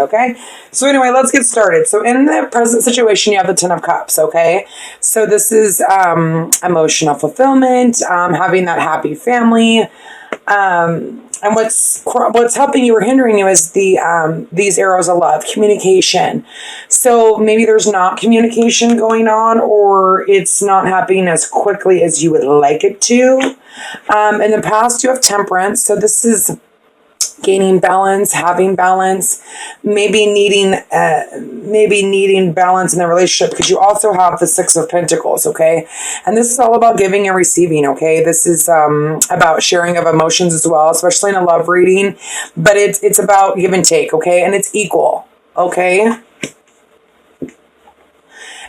Okay, so anyway, let's get started. So in the present situation, you have the Ten of Cups. Okay, so this is emotional fulfillment, having that happy family, and what's helping you or hindering you is these arrows of love, communication. So maybe there's not communication going on, or it's not happening as quickly as you would like it to. In the past, you have Temperance. So this is gaining balance, having balance, maybe needing balance in the relationship, because you also have the Six of Pentacles. Okay, and this is all about giving and receiving. Okay, this is about sharing of emotions as well, especially in a love reading, but it's about give and take. Okay, and it's equal. Okay.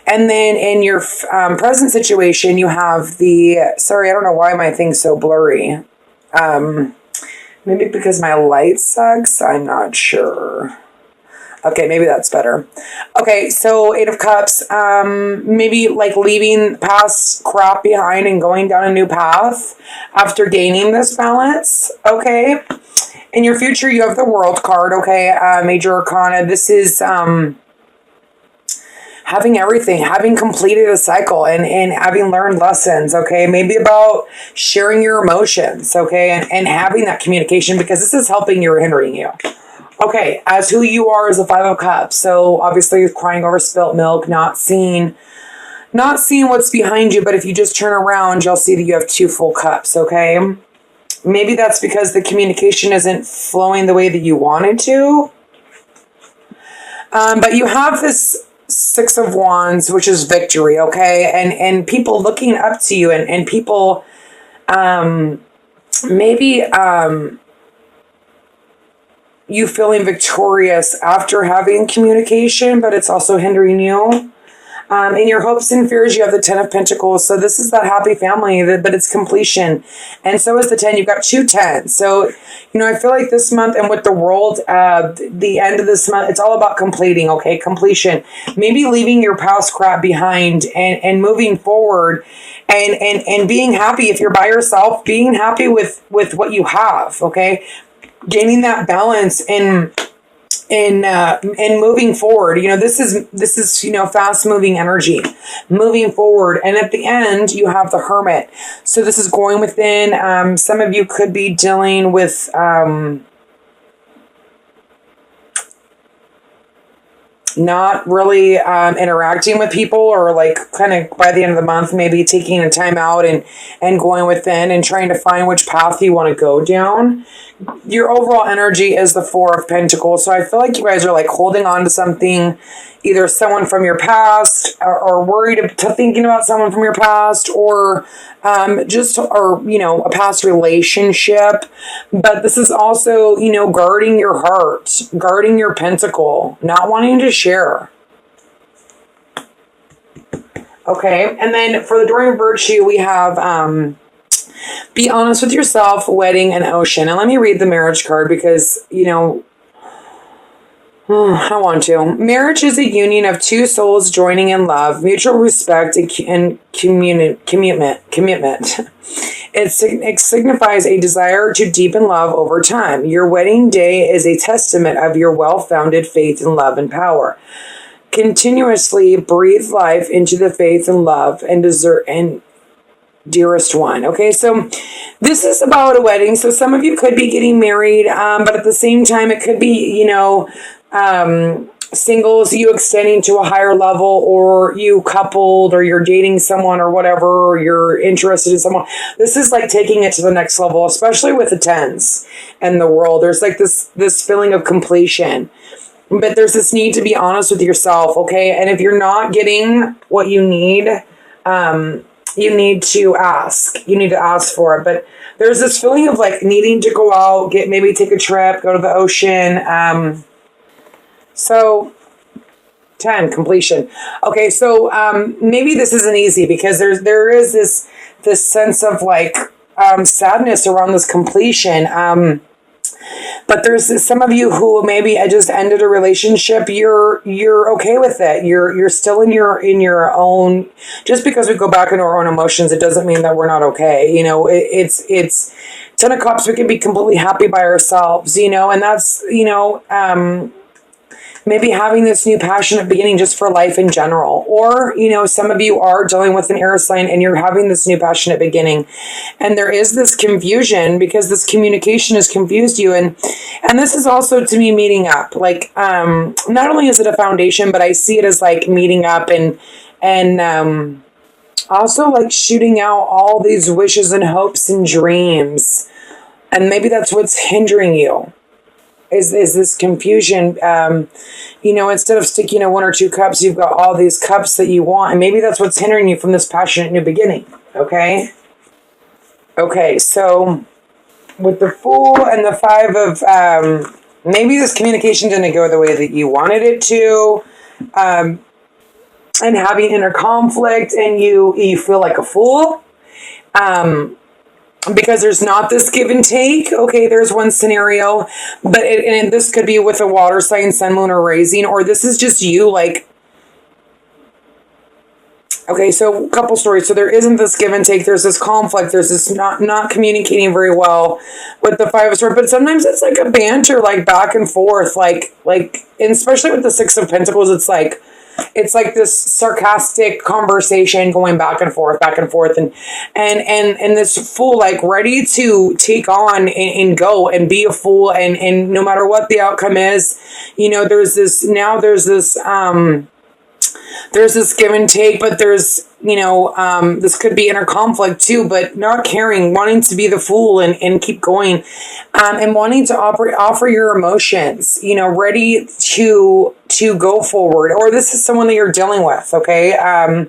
And then in your present situation, you have sorry, I don't know why my thing's so blurry. Maybe because my light sucks. I'm not sure. Okay, maybe that's better. Okay, so Eight of Cups. Maybe like leaving past crap behind and going down a new path after gaining this balance. Okay. In your future, you have the World card. Okay, Major Arcana. This is having everything, having completed a cycle and having learned lessons, okay? Maybe about sharing your emotions, okay? And having that communication, because this is helping you or hindering you. Okay, as who you are is the Five of Cups. So obviously crying over spilt milk, not seeing what's behind you, but if you just turn around, you'll see that you have two full cups, okay? Maybe that's because the communication isn't flowing the way that you wanted to. But you have this Six of Wands, which is victory, okay? And people looking up to you and people maybe you feeling victorious after having communication, but it's also hindering you. In your hopes and fears, you have the Ten of Pentacles. So this is that happy family, but it's completion. And so is the 10. You've got two tens. So, I feel like this month and with the World, the end of this month, it's all about completing, okay? Completion. Maybe leaving your past crap behind and moving forward and being happy. If you're by yourself, being happy with what you have, okay? Gaining that balance in moving forward. This is fast moving energy, moving forward. And at the end, you have the Hermit. So this is going within. Some of you could be dealing with not really interacting with people, or like kind of by the end of the month, maybe taking a time out and going within and trying to find which path you want to go down. Your overall energy is the Four of Pentacles. So I feel like you guys are like holding on to something, either someone from your past or worried to thinking about someone from your past, or a past relationship. But this is also, guarding your heart, guarding your pentacle, not wanting to share. Okay. And then for the Enduring Virtue, we have, be honest with yourself, wedding, and ocean. And let me read the Marriage card because, I want to. Marriage is a union of two souls joining in love, mutual respect, and commitment. It signifies a desire to deepen love over time. Your wedding day is a testament of your well-founded faith in love and power. Continuously breathe life into the faith and love and dearest one. Okay, so this is about a wedding. So some of you could be getting married, but at the same time, it could be, singles, you extending to a higher level, or you coupled, or you're dating someone or whatever, or you're interested in someone. This is like taking it to the next level, especially with the tens and the World. There's like this feeling of completion, but there's this need to be honest with yourself. Okay. And if you're not getting what you need, you need to ask. You need to ask for it. But there's this feeling of like needing to go out, maybe take a trip, go to the ocean. So 10, completion. Okay, so maybe this isn't easy because there is this sense of like sadness around this completion. But there's some of you who maybe I just ended a relationship. You're okay with it. You're still in your own. Just because we go back into our own emotions, it doesn't mean that we're not okay. It's Ten of Cups. We can be completely happy by ourselves. And that's maybe having this new passionate beginning just for life in general. Or, you know, some of you are dealing with an air sign and you're having this new passionate beginning. And there is this confusion because this communication has confused you. And this is also to me meeting up. Like, not only is it a foundation, but I see it as like meeting up and also like shooting out all these wishes and hopes and dreams. And maybe that's what's hindering you. Is this confusion, you know, instead of sticking to 1 or 2 cups, you've got all these cups that you want. And maybe that's what's hindering you from this passionate new beginning. Okay. Okay. So with the Fool and the 5 of, maybe this communication didn't go the way that you wanted it to, and having inner conflict and you feel like a fool, because there's not this give and take. Okay, there's one scenario, but and this could be with a water sign, sun, moon, or rising, or this is just you, like, okay, so a couple stories. So there isn't this give and take. There's this conflict. There's this not communicating very well with the 5 of Swords, but sometimes it's like a banter, like back and forth, like, and especially with the 6 of Pentacles, it's like this sarcastic conversation going back and forth, and this Fool, like, ready to take on and go and be a fool. And no matter what the outcome is, you know, there's this give and take, but there's, you know, this could be inner conflict too, but not caring, wanting to be the Fool and keep going, and wanting to offer your emotions, you know, ready to go forward. Or this is someone that you're dealing with, okay? And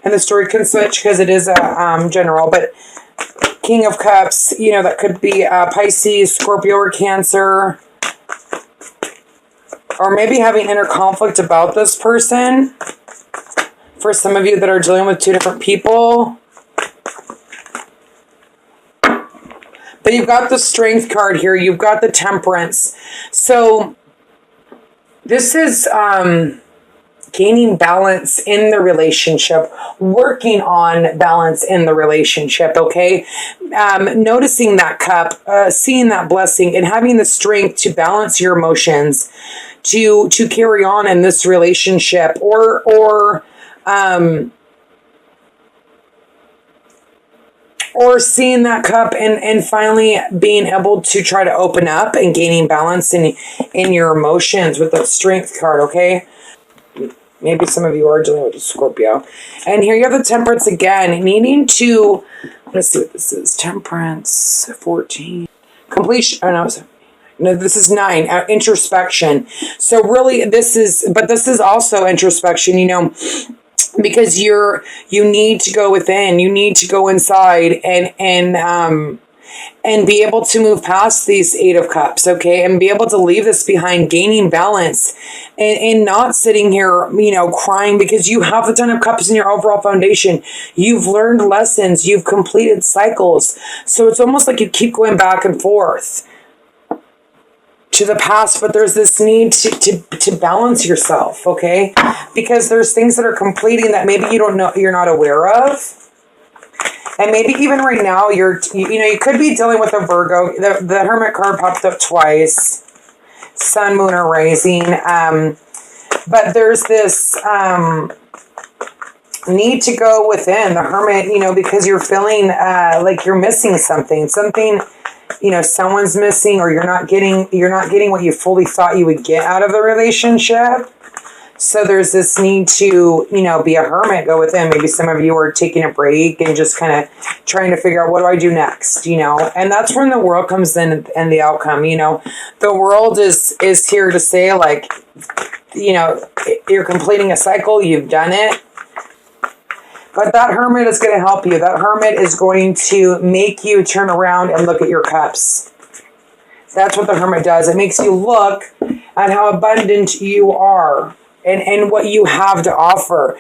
the story can switch because it is a general, but King of Cups, you know, that could be Pisces, Scorpio, or Cancer. Or maybe having inner conflict about this person. For some of you that are dealing with 2 different people. But you've got the Strength card here. You've got the Temperance. So this is gaining balance in the relationship, working on balance in the relationship, okay? Noticing that cup, seeing that blessing, and having the strength to balance your emotions, to carry on in this relationship, or seeing that cup and finally being able to try to open up and gaining balance in your emotions with the Strength card, okay? Maybe some of you are dealing with a Scorpio. And here you have the Temperance again, needing to, let's see what this is. Temperance, 14. Completion, oh no, this is 9, introspection. So really this is also introspection, you know, because you need to go within, you need to go inside and be able to move past these 8 of Cups, okay? And be able to leave this behind, gaining balance and not sitting here, you know, crying because you have the 10 of Cups in your overall foundation. You've learned lessons, you've completed cycles. So it's almost like you keep going back and forth to the past, but there's this need to balance yourself, okay? Because there's things that are completing that maybe you don't know, you're not aware of. And maybe even right now, you could be dealing with a Virgo. The Hermit card popped up twice. Sun, Moon, or Rising. But there's this need to go within the Hermit, you know, because you're feeling like you're missing something. Something, you know, someone's missing, or you're not getting what you fully thought you would get out of the relationship. So there's this need to, you know, be a hermit, go within. Maybe some of you are taking a break and just kind of trying to figure out, what do I do next, you know? And that's when the world comes in and the outcome, you know. The world is here to say, like, you know, you're completing a cycle, you've done it. But that hermit is going to help you. That hermit is going to make you turn around and look at your cups. That's what the hermit does. It makes you look at how abundant you are. And what you have to offer.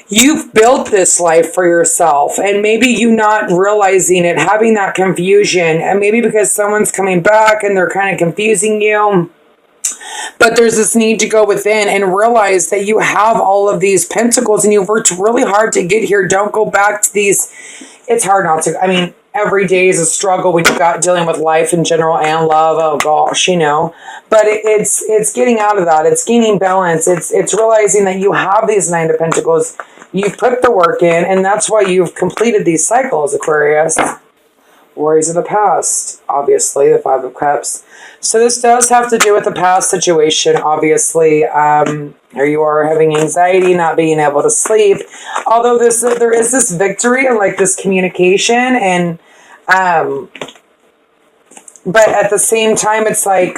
You've built this life for yourself, and maybe you not realizing it, having that confusion, and maybe because someone's coming back and they're kind of confusing you. But there's this need to go within and realize that you have all of these pentacles and you've worked really hard to get here. Don't go back to these. It's hard not to. I mean, every day is a struggle when you've got dealing with life in general and love. Oh gosh, but it's getting out of that. It's gaining balance. It's realizing that you have these 9 of Pentacles. You've put the work in, and that's why you've completed these cycles, Aquarius. Worries of the past, obviously, the 5 of Cups. So this does have to do with the past situation, obviously. Or you are having anxiety, not being able to sleep. Although there is this victory and like this communication, and but at the same time, it's like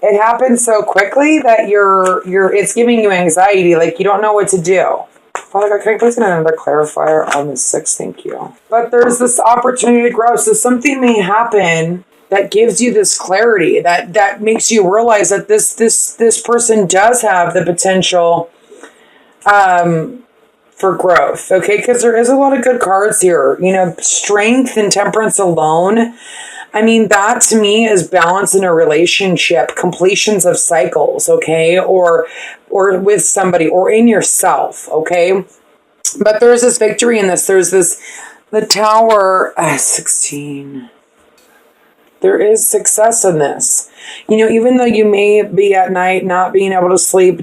it happens so quickly that it's giving you anxiety, like you don't know what to do. Father God, can I please get another clarifier on the 6? Thank you. But there's this opportunity to grow. So something may happen that gives you this clarity, that makes you realize that this person does have the potential for growth. Okay, because there is a lot of good cards here. Strength and temperance alone. I mean, that to me is balance in a relationship, completions of cycles, okay? Or with somebody or in yourself, okay? But there's this victory in this. There's the Tower, 16. There is success in this. Even though you may be at night not being able to sleep,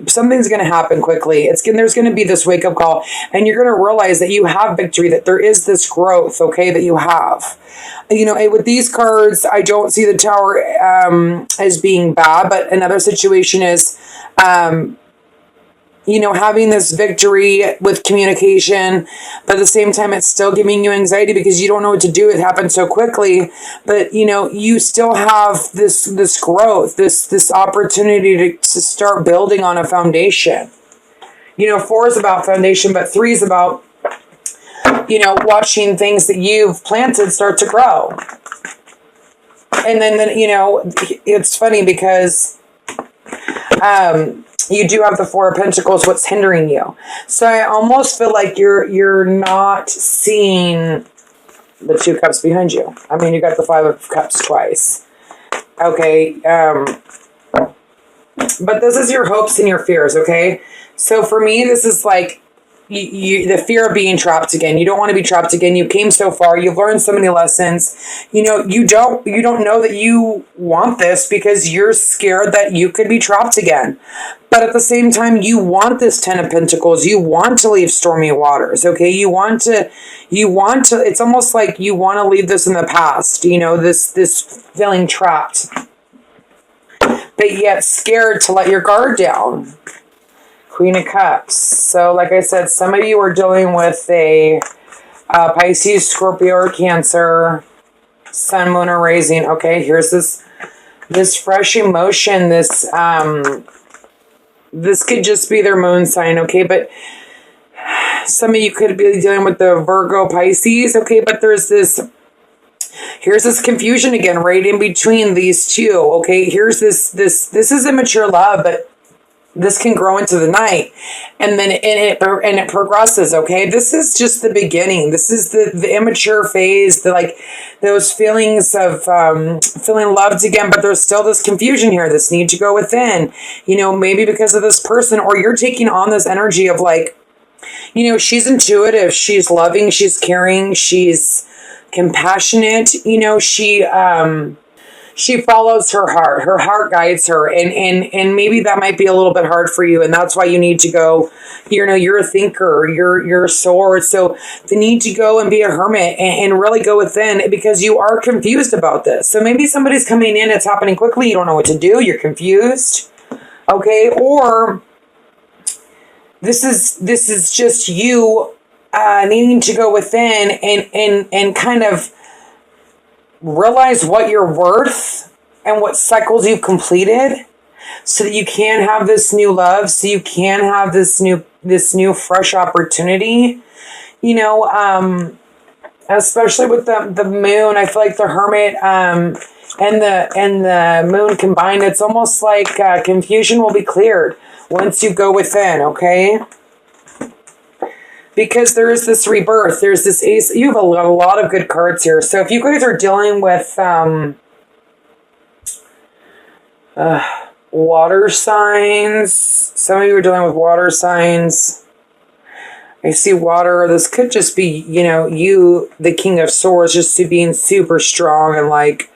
something's going to happen quickly. There's going to be this wake-up call, and you're going to realize that you have victory, that there is this growth, okay, that you have. With these cards, I don't see the Tower as being bad, but another situation is, having this victory with communication, but at the same time, it's still giving you anxiety because you don't know what to do. It happens so quickly, but you still have this growth, this opportunity to start building on a foundation. 4 is about foundation, but 3 is about, watching things that you've planted start to grow. And then it's funny because, you do have the 4 of Pentacles. What's hindering you? So I almost feel like you're not seeing the 2 cups behind you. I mean, you got the 5 of Cups twice. Okay. But this is your hopes and your fears. Okay. So for me, this is like the fear of being trapped again. You don't want to be trapped again. You came so far. You've learned so many lessons. You don't know that you want this because you're scared that you could be trapped again. But at the same time, you want this 10 of Pentacles. You want to leave stormy waters. Okay. You want to, it's almost like you want to leave this in the past, this feeling trapped, but yet scared to let your guard down. Queen of Cups. So like I said, some of you are dealing with a Pisces, Scorpio, or Cancer, Sun, Moon, or Rising. Okay, here's this fresh emotion. This could just be their moon sign. Okay, but some of you could be dealing with the Virgo, Pisces. Okay, but here's this confusion again, right in between these two. Okay, here's this is immature love, but this can grow into the night, and then it progresses. Okay, this is just the beginning. This is the immature phase, those feelings of feeling loved again, but there's still this confusion here, this need to go within. Maybe because of this person, or you're taking on this energy of she's intuitive, she's loving, she's caring, she's compassionate. She follows her heart. Her heart guides her. And maybe that might be a little bit hard for you. And that's why you need to go, you're a thinker, you're a sword. So the need to go and be a hermit and really go within, because you are confused about this. So maybe somebody's coming in, it's happening quickly. You don't know what to do. You're confused. Okay. Or this is just you needing to go within and kind of realize what you're worth and what cycles you've completed, so that you can have this new love, so you can have this new fresh opportunity. Especially with the moon, I feel like the Hermit and the moon combined, it's almost like confusion will be cleared once you go within. Okay. Because there is this rebirth. There's this ace. You have a lot of good cards here. So if you guys are dealing with water signs, some of you are dealing with water signs. I see water. This could just be, you know, you, the King of Swords, just to being super strong and like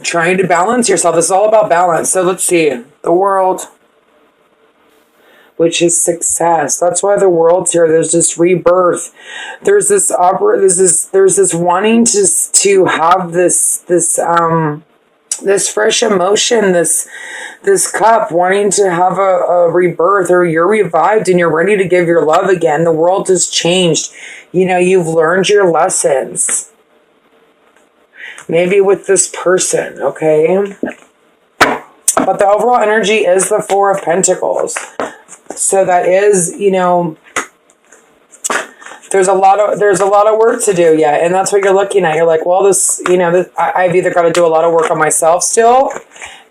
trying to balance yourself. This is all about balance. So let's see. The World, which is success. That's why the World's here. There's this rebirth. There's this there's this wanting to have this fresh emotion, this cup, wanting to have a rebirth, or you're revived and you're ready to give your love again. The world has changed. You know, you've learned your lessons. Maybe with this person, okay? But the overall energy is the Four of Pentacles. So that is, you know, there's a lot of work to do yet, and that's what you're looking at. You're like, well, this, you know, I've either got to do a lot of work on myself still,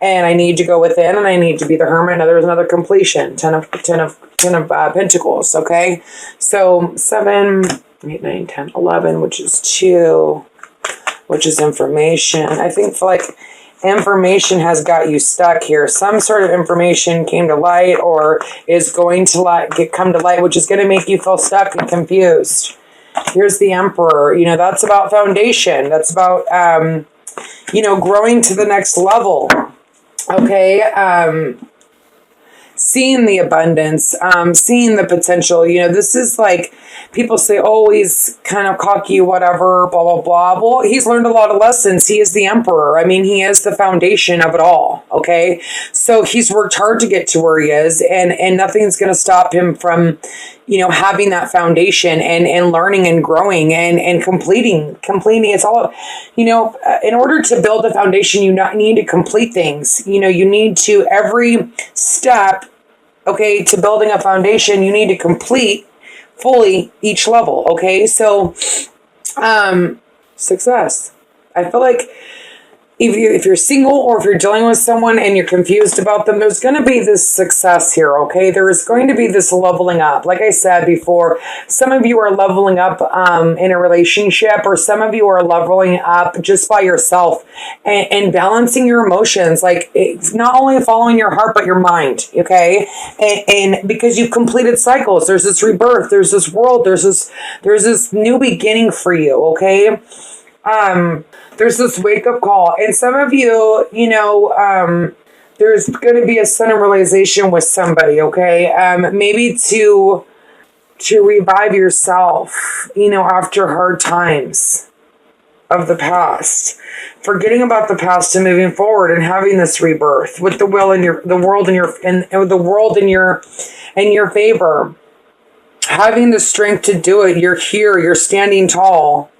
and I need to go within, and I need to be the hermit. Now there's another completion, ten of Pentacles. Okay, so 7, 8, 9, 10, 11, which is 2, which is information. I think for like information has got you stuck here. Some sort of information came to light or is going to come to light, which is going to make you feel stuck and confused. Here's the Emperor. You know, that's about foundation. That's about, you know, growing to the next level. Okay. Seeing the abundance, seeing the potential. You know, this is like, people say, oh, he's kind of cocky, whatever, blah, blah, blah. Well, he's learned a lot of lessons. He is the Emperor. I mean, he is the foundation of it all, okay? So he's worked hard to get to where he is, and nothing's going to stop him from, you know, having that foundation and learning and growing and completing. It's all, you know, in order to build a foundation, you need to complete things. You know, you need to, every step, okay, to building a foundation, you need to complete fully each level, okay? So, success. I feel like if you're single or if you're dealing with someone and you're confused about them, there's going to be this success here, okay? There is going to be this leveling up. Like I said before, some of you are leveling up in a relationship, or some of you are leveling up just by yourself and balancing your emotions. Like, it's not only following your heart, but your mind, okay? And because you've completed cycles, there's this rebirth, there's this world, there's this new beginning for you, okay? There's this wake-up call. And some of you, you know, there's going to be a sudden realization with somebody, okay? Maybe to revive yourself, you know, after hard times of the past. Forgetting about the past and moving forward and having this rebirth with the world in your favor. Having the strength to do it. You're here. You're standing tall.